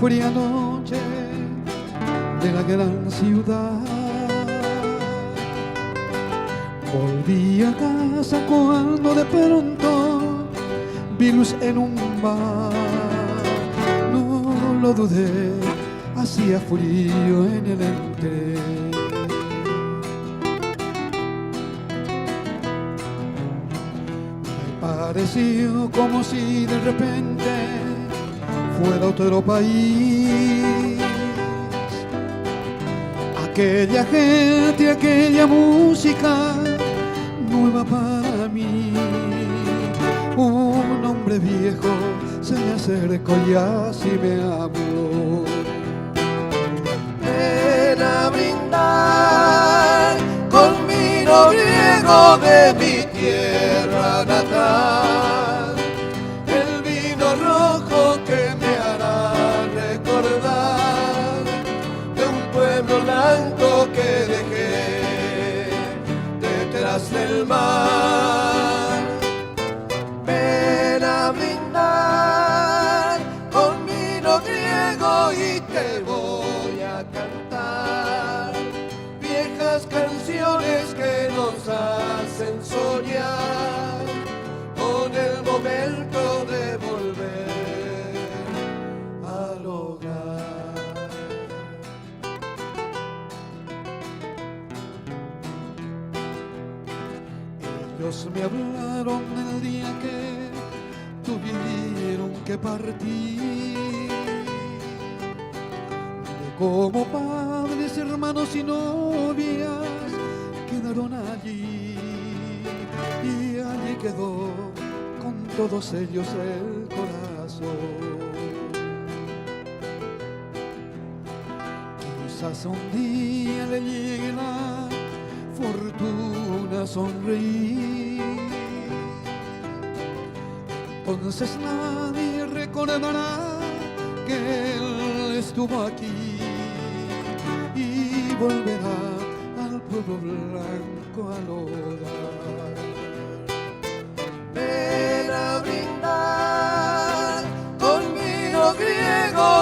fría noche de la gran ciudad. Volví a casa cuando de pronto vi luz en un bar. No lo dudé, hacía frío en el entre. Me pareció como si de repente fuera otro país. Aquella gente, aquella música nueva para mí. Un hombre viejo se me acercó y así me habló. Ven a brindar con vino griego de mi tierra natal, el vino rojo que me hará recordar de un pueblo blanco que dejé detrás del mar. Ven a brindar con vino griego y te voy a cantar viejas canciones que nos hacen soñar con el momento de volver al hogar. Ellos me hablaron el día que tuvieron que partir, de cómo padres, hermanos y novias quedaron allí, y allí quedó con todos ellos el corazón. Quizás un día le llegue la fortuna sonreír, entonces nadie recordará que él estuvo aquí y volverá al pueblo blanco al hogar. Ven a brindar con vino griego